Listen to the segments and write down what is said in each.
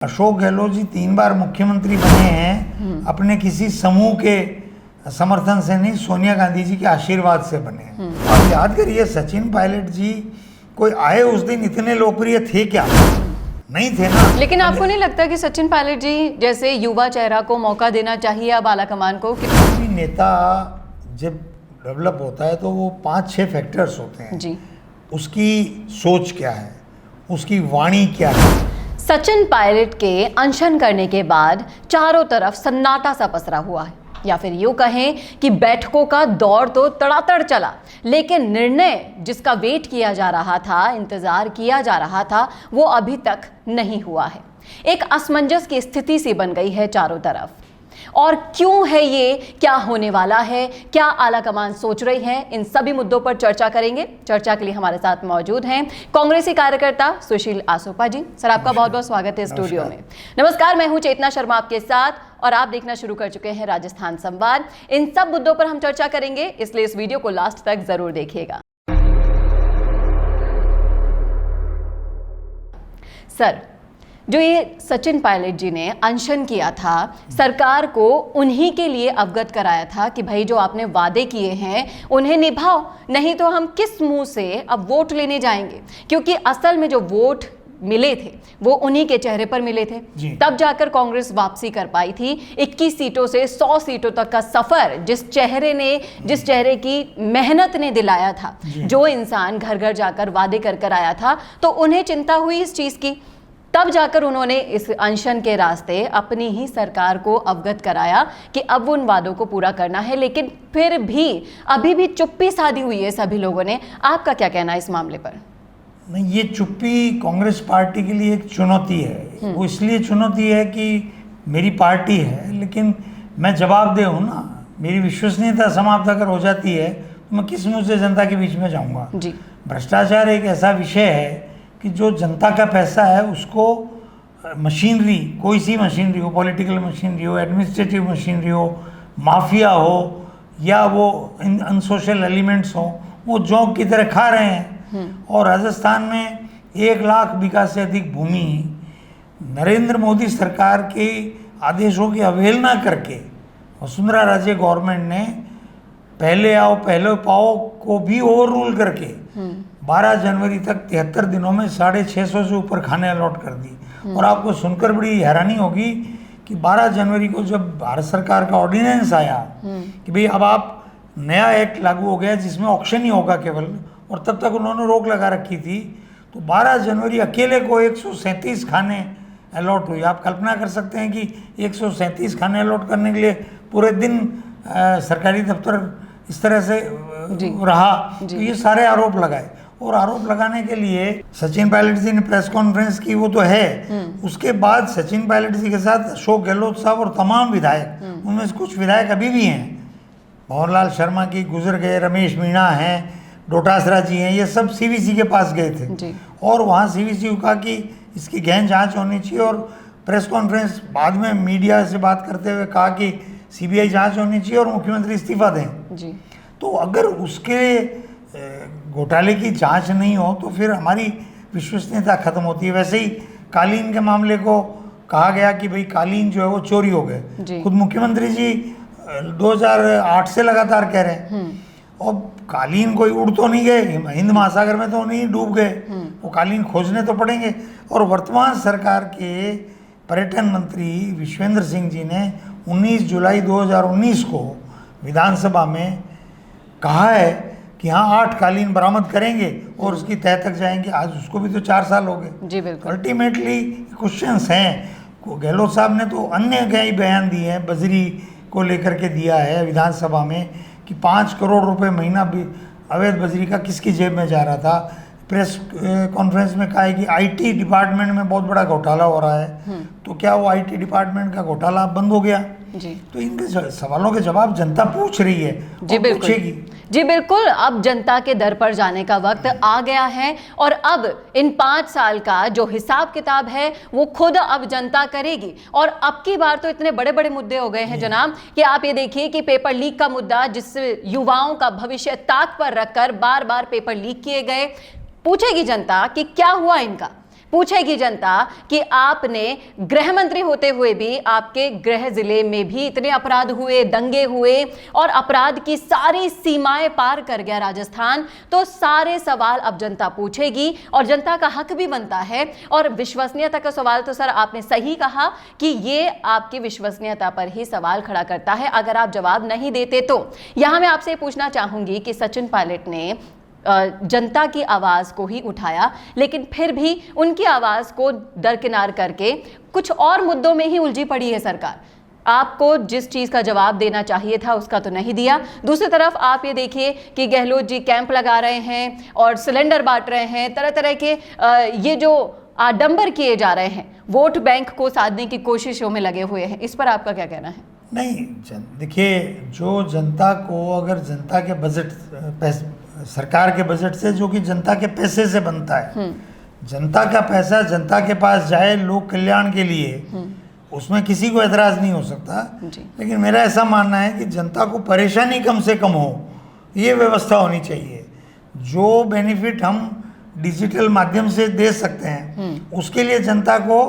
अशोक गहलोत जी 3 बार मुख्यमंत्री बने हैं अपने किसी समूह के समर्थन से नहीं, सोनिया गांधी जी के आशीर्वाद से बने हैं। आप याद करिए, सचिन पायलट जी कोई आए उस दिन इतने लोकप्रिय थे क्या? नहीं थे ना। लेकिन आपको नहीं लगता कि सचिन पायलट जी जैसे युवा चेहरा को मौका देना चाहिए अब आलाकमान को? कोई नेता जब डेवलप होता है तो वो 5-6 फैक्टर्स होते हैं जी। उसकी सोच क्या है, उसकी वाणी क्या है। सचिन पायलट के अनशन करने के बाद चारों तरफ सन्नाटा सा पसरा हुआ है, या फिर यूं कहें कि बैठकों का दौर तो तड़ातड़ चला, लेकिन निर्णय जिसका वेट किया जा रहा था, इंतजार किया जा रहा था, वो अभी तक नहीं हुआ है। एक असमंजस की स्थिति सी बन गई है चारों तरफ। और क्यों है ये, क्या होने वाला है, क्या आलाकमान सोच रही है, इन सभी मुद्दों पर चर्चा करेंगे। चर्चा के लिए हमारे साथ मौजूद हैं कांग्रेसी कार्यकर्ता सुशील आसोपा जी। सर, आपका बहुत बहुत स्वागत है स्टूडियो में। नमस्कार, मैं हूं चेतना शर्मा आपके साथ और आप देखना शुरू कर चुके हैं राजस्थान संवाद। इन सब मुद्दों पर हम चर्चा करेंगे, इसलिए इस वीडियो को लास्ट तक जरूर देखिएगा। सर, जो ये सचिन पायलट जी ने अनशन किया था, सरकार को उन्हीं के लिए अवगत कराया था कि भाई जो आपने वादे किए हैं उन्हें निभाओ, नहीं तो हम किस मुंह से अब वोट लेने जाएंगे। क्योंकि असल में जो वोट मिले थे वो उन्हीं के चेहरे पर मिले थे, तब जाकर कांग्रेस वापसी कर पाई थी। 21 सीटों से 100 सीटों तक का सफर जिस चेहरे की मेहनत ने दिलाया था, जो इंसान घर घर जाकर वादे कर आया था, तो उन्हें चिंता हुई इस चीज की। तब जाकर उन्होंने इस अनशन के रास्ते अपनी ही सरकार को अवगत कराया कि अब उन वादों को पूरा करना है, लेकिन फिर भी अभी भी चुप्पी साधी हुई है सभी लोगों ने। आपका क्या कहना है इस मामले पर? नहीं, ये चुप्पी कांग्रेस पार्टी के लिए एक चुनौती है। वो इसलिए चुनौती है कि मेरी पार्टी है, लेकिन मैं जवाबदेह हूँ ना। मेरी विश्वसनीयता समाप्त अगर हो जाती है तो मैं किस मुंह से जनता के बीच में जाऊँगा। भ्रष्टाचार एक ऐसा विषय है कि जो जनता का पैसा है उसको मशीनरी, कोई सी मशीनरी हो, पॉलिटिकल मशीनरी हो, एडमिनिस्ट्रेटिव मशीनरी हो, माफिया हो या वो अनसोशल एलिमेंट्स हो, वो जौंक की तरह खा रहे हैं। और राजस्थान में 1 लाख बीघा से अधिक भूमि नरेंद्र मोदी सरकार के आदेशों की अवहेलना करके वसुंधरा राजे गवर्नमेंट ने पहले आओ पहले पाओ को भी ओवर रूल करके 12 जनवरी तक 73 दिनों में 650 से ऊपर खाने अलॉट कर दी। और आपको सुनकर बड़ी हैरानी होगी कि 12 जनवरी को जब भारत सरकार का ऑर्डिनेंस आया कि भाई अब आप नया एक्ट लागू हो गया जिसमें ऑक्शन ही होगा केवल, और तब तक उन्होंने रोक लगा रखी थी, तो 12 जनवरी अकेले को 137 खाने अलॉट हुई। आप कल्पना कर सकते हैं कि 137 खाने अलॉट करने के लिए पूरे दिन सरकारी दफ्तर इस तरह से रहा। तो ये सारे आरोप लगाए, और आरोप लगाने के लिए सचिन पायलट जी ने प्रेस कॉन्फ्रेंस की, वो तो है। उसके बाद सचिन पायलट जी के साथ अशोक गहलोत साहब और तमाम विधायक, उनमें से कुछ विधायक अभी भी हैं, भंवरलाल शर्मा की गुजर गए, रमेश मीणा हैं, डोटासरा जी हैं, ये सब सीवीसी के पास गए थे। और वहाँ सीवीसी को कहा कि इसकी गहन जांच होनी चाहिए, और प्रेस कॉन्फ्रेंस बाद में मीडिया से बात करते हुए कहा कि सीबीआई जांच होनी चाहिए और मुख्यमंत्री इस्तीफा दें। तो अगर उसके घोटाले की जांच नहीं हो तो फिर हमारी विश्वसनीयता खत्म होती है। वैसे ही कालीन के मामले को कहा गया कि भाई कालीन जो है वो चोरी हो गए। खुद मुख्यमंत्री जी 2008 से लगातार कह रहे हैं, और कालीन कोई उड़ तो नहीं गए, हिंद महासागर में तो नहीं डूब गए, वो कालीन खोजने तो पड़ेंगे। और वर्तमान सरकार के पर्यटन मंत्री विश्वेंद्र सिंह जी ने 19 जुलाई 2019 को विधानसभा में कहा है कि हाँ 8 कालीन बरामद करेंगे और उसकी तह तक जाएंगे। आज उसको भी तो 4 साल हो गए। जी बिल्कुल। अल्टीमेटली क्वेश्चंस हैं। गहलोत साहब ने तो अन्य कई बयान दिए हैं, बजरी को लेकर के दिया है विधानसभा में कि 5 करोड़ रुपए महीना भी अवैध बजरी का किसकी जेब में जा रहा था। प्रेस कॉन्फ्रेंस में कहा है कि आईटी डिपार्टमेंट में बहुत बड़ा घोटाला हो रहा है। तो क्या वो आईटी डिपार्टमेंट का घोटाला बंद हो गया? तो इनके सवालों के जवाब जनता पूछ रही है, पूछेगी। जी बिल्कुल। अब जनता के दर पर जाने का वक्त आ गया है, और अब इन 5 साल का जो हिसाब किताब है वो खुद अब जनता करेगी। और अब की बार तो इतने बड़े बड़े मुद्दे हो गए हैं जनाब कि आप ये देखिए कि पेपर लीक का मुद्दा, जिससे युवाओं का भविष्य ताक पर रखकर बार बार पेपर लीक किए गए, पूछेगी जनता कि क्या हुआ इनका। पूछेगी जनता कि आपने गृह मंत्री होते हुए भी आपके गृह जिले में भी इतने अपराध हुए, दंगे हुए और अपराध की सारी सीमाएं पार कर गया राजस्थान, तो सारे सवाल अब जनता पूछेगी और जनता का हक भी बनता है। और विश्वसनीयता का सवाल तो सर आपने सही कहा कि ये आपकी विश्वसनीयता पर ही सवाल खड़ा करता है अगर आप जवाब नहीं देते तो। यहां मैं आपसे पूछना चाहूंगी कि सचिन पायलट ने जनता की आवाज को ही उठाया, लेकिन फिर भी उनकी आवाज को दरकिनार करके कुछ और मुद्दों में ही उलझी पड़ी है सरकार। आपको जिस चीज का जवाब देना चाहिए था उसका तो नहीं दिया। दूसरी तरफ आप ये देखिए कि गहलोत जी कैंप लगा रहे हैं और सिलेंडर बांट रहे हैं, तरह तरह के ये जो आडंबर किए जा रहे हैं, वोट बैंक को साधने की कोशिशों में लगे हुए हैं। इस पर आपका क्या कहना है? नहीं, देखिए, जो जनता को अगर जनता के बजट, सरकार के बजट से, जो कि जनता के पैसे से बनता है, जनता का पैसा जनता के पास जाए लोक कल्याण के लिए, उसमें किसी को एतराज़ नहीं हो सकता। लेकिन मेरा ऐसा मानना है कि जनता को परेशानी कम से कम हो, ये व्यवस्था होनी चाहिए। जो बेनिफिट हम डिजिटल माध्यम से दे सकते हैं उसके लिए जनता को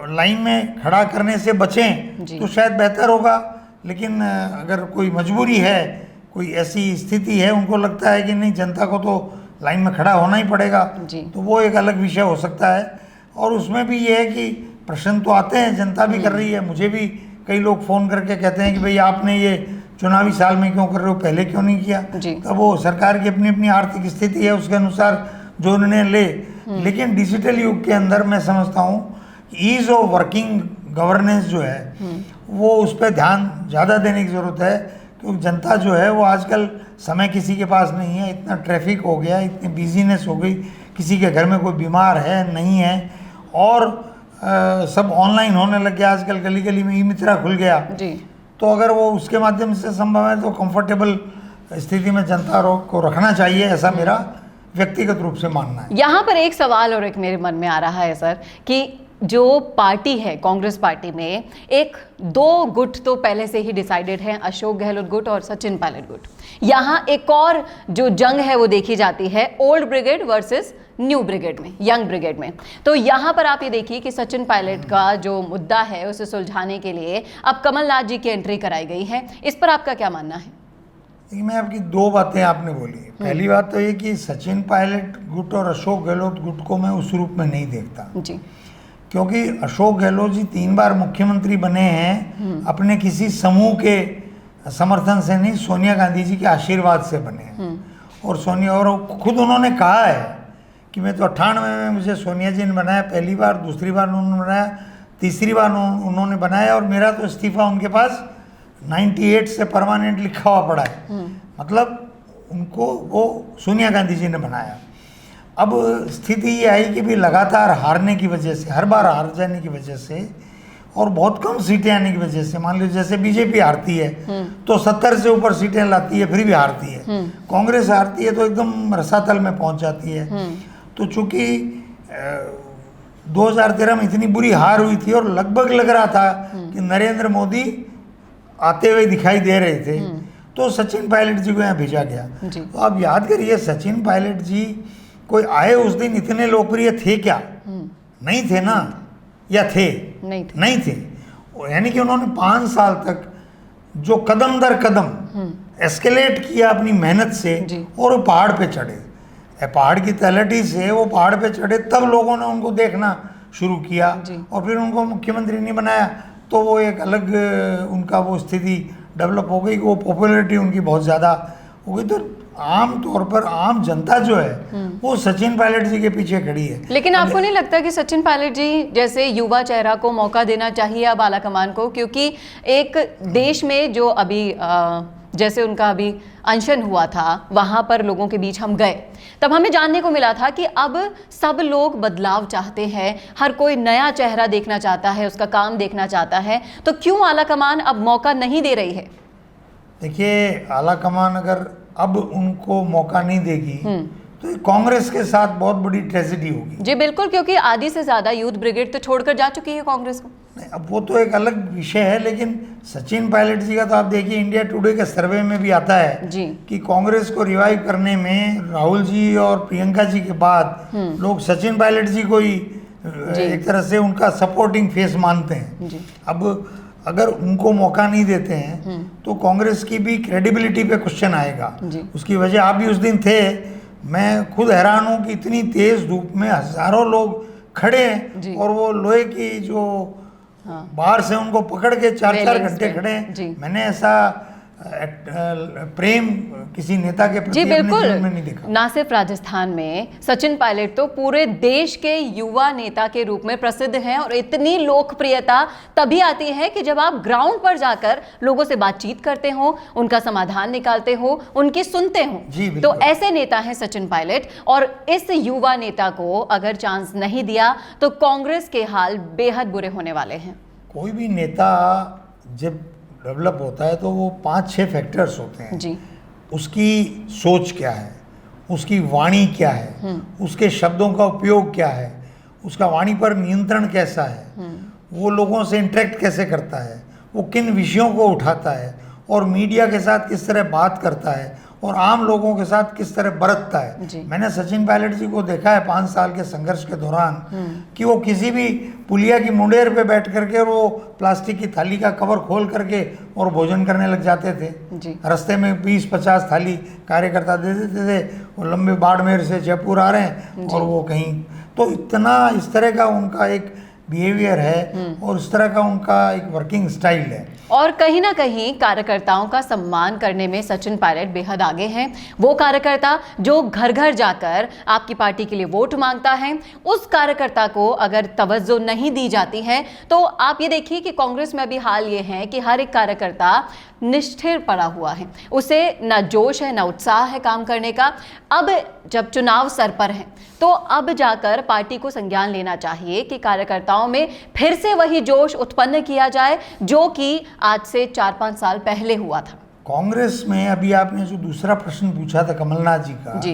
लाइन में खड़ा करने से बचें तो शायद बेहतर होगा। लेकिन अगर कोई मजबूरी है, कोई ऐसी स्थिति है, उनको लगता है कि नहीं जनता को तो लाइन में खड़ा होना ही पड़ेगा, तो वो एक अलग विषय हो सकता है। और उसमें भी ये है कि प्रश्न तो आते हैं, जनता भी कर रही है। मुझे भी कई लोग फ़ोन करके कहते हैं कि भाई आपने ये चुनावी साल में क्यों कर रहे हो, पहले क्यों नहीं किया। तब वो सरकार की अपनी अपनी आर्थिक स्थिति है, उसके अनुसार जो निर्णय ले। लेकिन डिजिटल युग के अंदर मैं समझता हूँ ईज़ ऑफ वर्किंग गवर्नेंस जो है वो उस पर ध्यान ज़्यादा देने की ज़रूरत है, क्योंकि जनता जो है वो आजकल समय किसी के पास नहीं है, इतना ट्रैफिक हो गया, इतनी बिजीनेस हो गई, किसी के घर में कोई बीमार है नहीं है, और सब ऑनलाइन होने लग गया आजकल, गली गली में ई मित्रा खुल गया जी। तो अगर वो उसके माध्यम से संभव है तो कंफर्टेबल स्थिति में जनता को रखना चाहिए, ऐसा मेरा व्यक्तिगत रूप से मानना है। यहाँ पर एक सवाल और एक मेरे मन में आ रहा है सर कि जो पार्टी है कांग्रेस पार्टी में एक दो गुट तो पहले से ही डिसाइडेड है, अशोक गहलोत गुट और सचिन पायलट गुट। यहाँ एक और जो जंग है वो देखी जाती है old brigade versus new brigade में, यंग ब्रिगेड में। तो यहाँ पर आप ये देखिए कि सचिन पायलट का जो मुद्दा है उसे सुलझाने के लिए अब कमलनाथ जी की एंट्री कराई गई है। इस पर आपका क्या मानना है? मैं आपकी दो बातें आपने बोली। पहली बात तो ये कि सचिन पायलट गुट और अशोक गहलोत गुट को मैं उस रूप में नहीं देखता जी, क्योंकि अशोक गहलोत जी 3 बार मुख्यमंत्री बने हैं अपने किसी समूह के समर्थन से नहीं, सोनिया गांधी जी के आशीर्वाद से बने हैं। और सोनिया, और खुद उन्होंने कहा है कि मैं तो 98 में मुझे सोनिया जी ने बनाया पहली बार, दूसरी बार उन्होंने बनाया, तीसरी बार उन्होंने बनाया, और मेरा तो इस्तीफा उनके पास 98 से परमानेंट लिखा हुआ पड़ा है। मतलब उनको वो सोनिया गांधी जी ने बनाया। अब स्थिति ये आई कि भी लगातार हारने की वजह से, हर बार हार जाने की वजह से और बहुत कम सीटें आने की वजह से, मान लीजिए जैसे बीजेपी हारती है तो 70 से ऊपर सीटें लाती है फिर भी हारती है, कांग्रेस हारती है तो एकदम रसातल में पहुंच जाती है। तो चूंकि 2013 में इतनी बुरी हार हुई थी और लगभग लग रहा था कि नरेंद्र मोदी आते हुए दिखाई दे रहे थे, तो सचिन पायलट जी को यहाँ भेजा गया। तो आप याद करिए, सचिन पायलट जी कोई आए उस दिन इतने लोकप्रिय थे क्या? नहीं थे ना, या थे? नहीं थे। यानी कि उन्होंने 5 साल तक जो कदम दर कदम एस्केलेट किया अपनी मेहनत से, और वो पहाड़ पे चढ़े, पहाड़ की तलहटी से वो पहाड़ पे चढ़े, तब लोगों ने उनको देखना शुरू किया और फिर उनको मुख्यमंत्री नहीं बनाया, तो वो एक अलग उनका वो स्थिति डेवलप हो गई, वो पॉपुलैरिटी उनकी बहुत ज़्यादा हो गई। तो आम तौर पर आम जनता जो है वो सचिन पायलट जी के पीछे खड़ी है। लेकिन आपको नहीं लगता कि सचिन पायलट जी जैसे युवा चेहरा को मौका देना चाहिए अब आलाकमान को? क्योंकि एक देश में जो अभी जैसे उनका अभी अनशन हुआ था, वहाँ पर लोगों के बीच हम गए, तब हमें जानने को मिला था कि अब सब लोग बदलाव चाहते हैं, हर कोई नया चेहरा देखना चाहता है, उसका काम देखना चाहता है। तो क्यों आलाकमान अब मौका नहीं दे रही है? देखिए, आलाकमान अगर अब उनको मौका नहीं देगी तो ये कांग्रेस के साथ बहुत बड़ी ट्रेजेडी होगी। जी बिल्कुल, क्योंकि आधी से ज्यादा यूथ ब्रिगेड तो छोड़कर जा चुकी है कांग्रेस को। नहीं, अब वो तो एक अलग विषय है, लेकिन सचिन पायलट जी का तो आप देखिए इंडिया टुडे के सर्वे में भी आता है जी कि कांग्रेस को रिवाइव करने में राहुल जी और प्रियंका जी के बाद लोग सचिन पायलट जी को ही एक तरह से उनका सपोर्टिंग फेस मानते हैं। जी अब अगर उनको मौका नहीं देते हैं तो कांग्रेस की भी क्रेडिबिलिटी पे क्वेश्चन आएगा। जी। उसकी वजह आप भी उस दिन थे, मैं खुद हैरान हूँ कि इतनी तेज धूप में हजारों लोग खड़े जी। हैं और वो लोहे की जो बाहर से उनको पकड़ के 4-4 रेलिंग्स घंटे पे। खड़े जी। हैं। मैंने ऐसा प्रेम किसी नेता के प्रति जी अपने बिल्कुल, जीवन में नहीं देखा। ना सिर्फ राजस्थान में, सचिन पायलट तो पूरे देश के युवा नेता के रूप में प्रसिद्ध हैं और इतनी लोकप्रियता तभी आती है कि जब आप ग्राउंड पर जाकर लोगों से बातचीत करते हो, उनका समाधान निकालते हो, उनकी सुनते हो। जी, बिल्कुल। तो ऐसे नेता हैं सचिन पायलट, और इस युवा नेता को अगर चांस नहीं दिया तो कांग्रेस के हाल बेहद बुरे होने वाले हैं। कोई भी नेता जब डेवलप होता है तो वो 5-6 फैक्टर्स होते हैं। जी उसकी सोच क्या है, उसकी वाणी क्या है, उसके शब्दों का उपयोग क्या है, उसका वाणी पर नियंत्रण कैसा है, वो लोगों से इंटरेक्ट कैसे करता है, वो किन विषयों को उठाता है और मीडिया के साथ किस तरह बात करता है और आम लोगों के साथ किस तरह बरतता है। जी। मैंने सचिन पायलट जी को देखा है 5 साल के संघर्ष के दौरान कि वो किसी भी पुलिया की मुंडेर पे बैठ करके वो प्लास्टिक की थाली का कवर खोल करके और भोजन करने लग जाते थे। जी रास्ते में 20-50 थाली कार्यकर्ता दे देते थे, वो लंबे बाड़मेर से जयपुर आ रहे हैं और वो कहीं, तो इतना इस तरह का उनका एक बिहेवियर है और इस तरह का उनका एक वर्किंग स्टाइल है। और कहीं ना कहीं कार्यकर्ताओं का सम्मान करने में सचिन पायलट बेहद आगे हैं। वो कार्यकर्ता जो घर घर जाकर आपकी पार्टी के लिए वोट मांगता है, उस कार्यकर्ता को अगर तवज्जो नहीं दी जाती है तो आप ये देखिए कि कांग्रेस में अभी हाल ये है कि हर एक कार्यकर्ता निष्ठिर पड़ा हुआ है, उसे ना जोश है ना उत्साह है काम करने का। अब जब चुनाव सर पर है तो अब जाकर पार्टी को संज्ञान लेना चाहिए कि कार्यकर्ताओं में फिर से वही जोश उत्पन्न किया जाए जो कि आज से 4-5 साल पहले हुआ था। कांग्रेस में अभी आपने जो दूसरा प्रश्न पूछा था कमलनाथ जी का, जी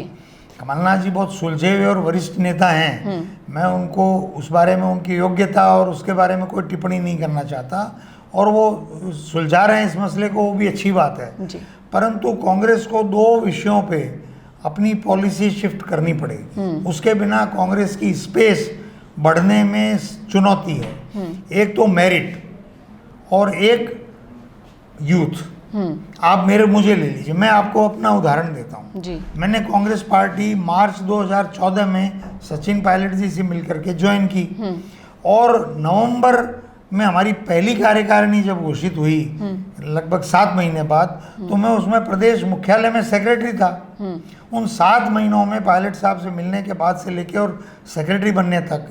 कमलनाथ जी बहुत सुलझे हुए और वरिष्ठ नेता हैं। मैं उनको उस बारे में, उनकी योग्यता और उसके बारे में कोई टिप्पणी नहीं करना चाहता, और वो सुलझा रहे हैं इस मसले को, वो भी अच्छी बात है। जी परंतु कांग्रेस को 2 विषयों पे अपनी पॉलिसी शिफ्ट करनी पड़ेगी, उसके बिना कांग्रेस की स्पेस बढ़ने में चुनौती है। एक तो मेरिट और एक यूथ। आप मुझे ले लीजिए, मैं आपको अपना उदाहरण देता हूँ। जी मैंने कांग्रेस पार्टी मार्च 2014 में सचिन पायलट जी से मिलकर के ज्वाइन की, और नवंबर में हमारी पहली कार्यकारिणी जब घोषित हुई लगभग 7 महीने बाद, तो मैं उसमें प्रदेश मुख्यालय में सेक्रेटरी था। उन 7 महीनों में पायलट साहब से मिलने के बाद से लेके और सेक्रेटरी बनने तक,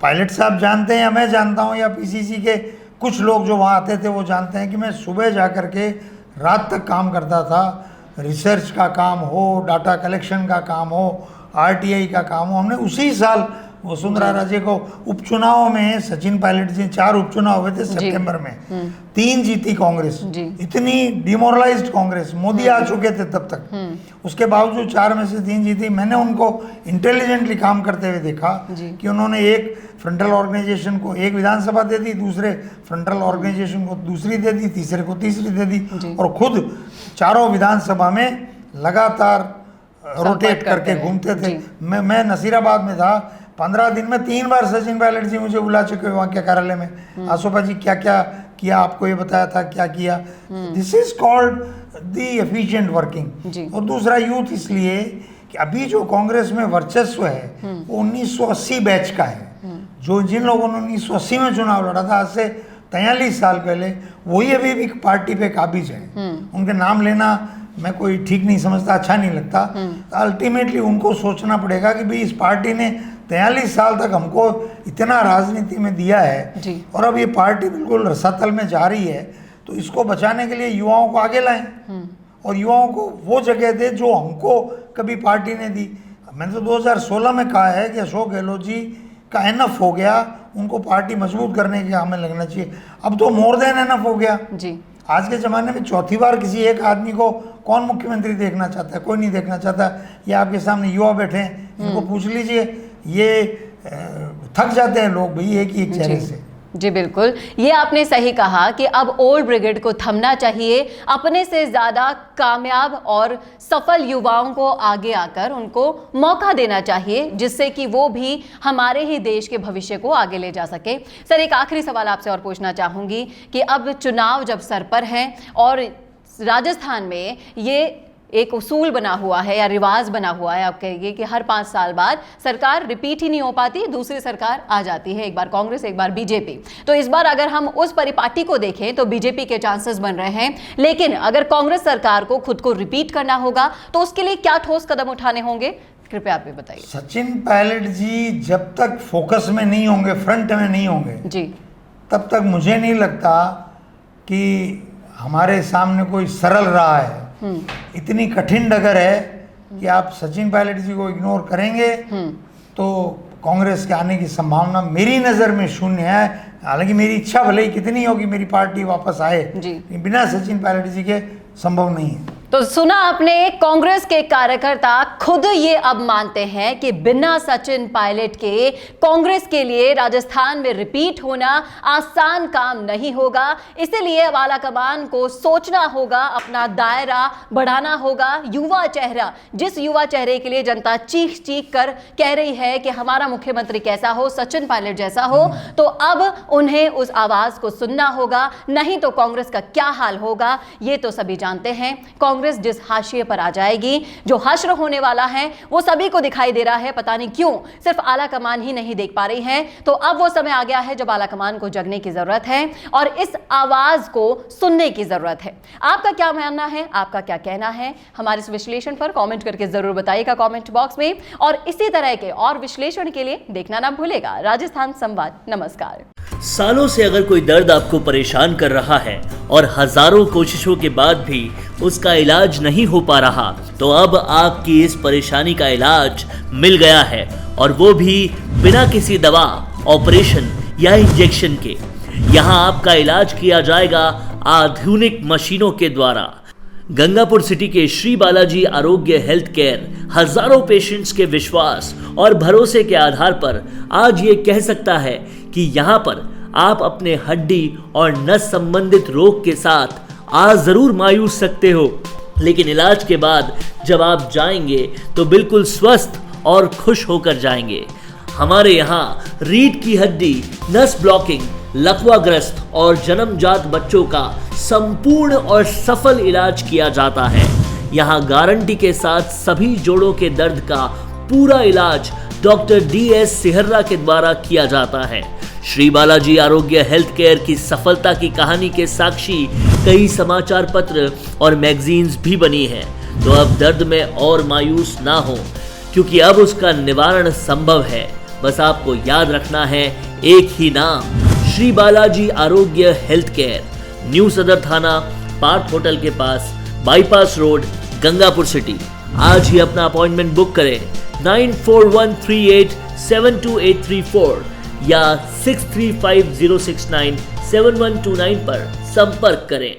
पायलट साहब जानते हैं या मैं जानता हूँ या पीसीसी के कुछ लोग जो वहाँ आते थे वो जानते हैं कि मैं सुबह जा कर के रात तक काम करता था। रिसर्च का काम हो, डाटा कलेक्शन का काम हो, आरटीआई का काम हो। हमने उसी साल वसुंधरा राजे को उपचुनाव में, सचिन पायलट जी 4 उपचुनाव हुए थे सितंबर में, 3 जीती कांग्रेस। जी। इतनी डिमोरलाइज्ड कांग्रेस, मोदी आ चुके थे तब तक, उसके बावजूद 4 में से 3 जीती। मैंने उनको इंटेलिजेंटली काम करते हुए देखा कि उन्होंने एक फ्रंटल ऑर्गेनाइजेशन को एक विधानसभा दे दी, दूसरे फ्रंटल ऑर्गेनाइजेशन को दूसरी दे दी, तीसरे को तीसरी दे दी, और खुद 4 विधानसभा में लगातार रोटेट करके घूमते थे। मैं नसीराबाद में था, 15 दिन में 3 बार सचिन पायलट जी मुझे बुला चुके वहाँ के कार्यालय में। आसोपा जी क्या क्या किया, आपको ये बताया था क्या किया। This is called the efficient working. और दूसरा यूथ, इसलिए कि अभी जो कांग्रेस में वर्चस्व है वो 1980 बैच का है। जो जिन लोगों ने 1980 में चुनाव लड़ा था, आज से 43 साल पहले, वही अभी भी पार्टी पे काबिज है। उनके नाम लेना मैं कोई ठीक नहीं समझता, अच्छा नहीं लगता। अल्टीमेटली उनको सोचना पड़ेगा कि भाई इस पार्टी ने 43 साल तक हमको इतना राजनीति में दिया है जी। और अब ये पार्टी बिल्कुल रसातल में जा रही है, तो इसको बचाने के लिए युवाओं को आगे लाएं और युवाओं को वो जगह दे जो हमको कभी पार्टी ने दी। मैंने तो 2016 में कहा है कि अशोक गहलोत जी का एनफ हो गया, उनको पार्टी मजबूत करने के काम में लगना चाहिए। अब तो मोर देन एनफ हो गया। जी। आज के ज़माने में चौथी बार किसी एक आदमी को कौन मुख्यमंत्री देखना चाहता है? कोई नहीं देखना चाहता। ये आपके सामने युवा बैठे हैं, इनको पूछ लीजिए, ये थक जाते हैं लोग भाई एक ही एक चेहरे से। जी बिल्कुल, ये आपने सही कहा कि अब ओल्ड ब्रिगेड को थमना चाहिए, अपने से ज़्यादा कामयाब और सफल युवाओं को आगे आकर उनको मौका देना चाहिए, जिससे कि वो भी हमारे ही देश के भविष्य को आगे ले जा सके। सर, एक आखिरी सवाल आपसे और पूछना चाहूँगी कि अब चुनाव जब सर पर हैं और राजस्थान में ये एक उसूल बना हुआ है या रिवाज बना हुआ है, आप कहिए कि हर 5 साल बाद सरकार रिपीट ही नहीं हो पाती, दूसरी सरकार आ जाती है, एक बार कांग्रेस एक बार बीजेपी। तो इस बार अगर हम उस परिपाटी को देखें तो बीजेपी के चांसेस बन रहे हैं, लेकिन अगर कांग्रेस सरकार को खुद को रिपीट करना होगा तो उसके लिए क्या ठोस कदम उठाने होंगे, कृपया आप भी बताइए। सचिन पायलट जी जब तक फोकस में नहीं होंगे, फ्रंट में नहीं होंगे जी, तब तक मुझे नहीं लगता कि हमारे सामने कोई सरल राह है। इतनी कठिन डगर है कि आप सचिन पायलट जी को इग्नोर करेंगे तो कांग्रेस के आने की संभावना मेरी नज़र में शून्य है। हालांकि मेरी इच्छा भले ही कितनी हो कि मेरी पार्टी वापस आए, बिना सचिन पायलट जी के संभव नहीं है। तो सुना आपने, कांग्रेस के कार्यकर्ता खुद ये अब मानते हैं कि बिना सचिन पायलट के कांग्रेस के लिए राजस्थान में रिपीट होना आसान काम नहीं होगा। इसलिए अब आलाकमान को सोचना होगा, अपना दायरा बढ़ाना होगा। युवा चेहरा, जिस युवा चेहरे के लिए जनता चीख चीख कर कह रही है कि हमारा मुख्यमंत्री कैसा हो, सचिन पायलट जैसा हो, तो अब उन्हें उस आवाज को सुनना होगा, नहीं तो कांग्रेस का क्या हाल होगा ये तो सभी जानते हैं। कांग्रेस जिस हाशिए पर आ जाएगी, जो हश्र होने वाला है वो सभी को दिखाई दे रहा है। पता नहीं क्यों सिर्फ आला कमान ही नहीं देख पा रही है। तो अब वो समय आ गया है जब आला कमान को जगने की जरूरत है और इस आवाज को सुनने की जरूरत है। आपका क्या मानना है, आपका क्या कहना है, हमारे इस विश्लेषण पर कमेंट करके जरूर बताइएगा कमेंट बॉक्स में। और इसी तरह के और विश्लेषण के लिए देखना ना भूलेगा राजस्थान संवाद। नमस्कार। सालों से अगर कोई दर्द आपको परेशान कर रहा है और हजारों कोशिशों के बाद भी उसका इलाज नहीं हो पा रहा, तो अब आपकी इस परेशानी का इलाज मिल गया है, और वो भी बिना किसी दवा, ऑपरेशन या इंजेक्शन के। यहाँ आपका इलाज किया जाएगा आधुनिक मशीनों के द्वारा। गंगापुर सिटी के श्री बालाजी आरोग्य हेल्थ केयर हजारों पेशेंट्स के विश्वास और भरोसे के आधार पर आज ये कह सकता है कि यहाँ पर आप अपने हड्डी और नस संबंधित रोग के साथ आ जरूर मायूस सकते हो, लेकिन इलाज के बाद जब आप जाएंगे तो बिल्कुल स्वस्थ और खुश होकर जाएंगे। हमारे यहाँ रीढ़ की हड्डी, नस ब्लॉकिंग, लकवाग्रस्त और जन्मजात बच्चों का संपूर्ण और सफल इलाज किया जाता है। यहाँ गारंटी के साथ सभी जोड़ों के दर्द का पूरा इलाज डॉक्टर DS सिहर्रा के द्वारा किया जाता है। श्री बालाजी आरोग्य हेल्थ केयर की सफलता की कहानी के साक्षी कई समाचार पत्र और मैगजीन्स भी बनी हैं। तो अब दर्द में और मायूस ना हो, क्योंकि अब उसका निवारण संभव है। बस आपको याद रखना है एक ही नाम, श्री बालाजी आरोग्य हेल्थ केयर, न्यू सदर थाना, पार्थ होटल के पास, बाईपास रोड, गंगापुर सिटी। आज ही अपना अपॉइंटमेंट बुक करें 9413872834 या 6350697129 पर संपर्क करें।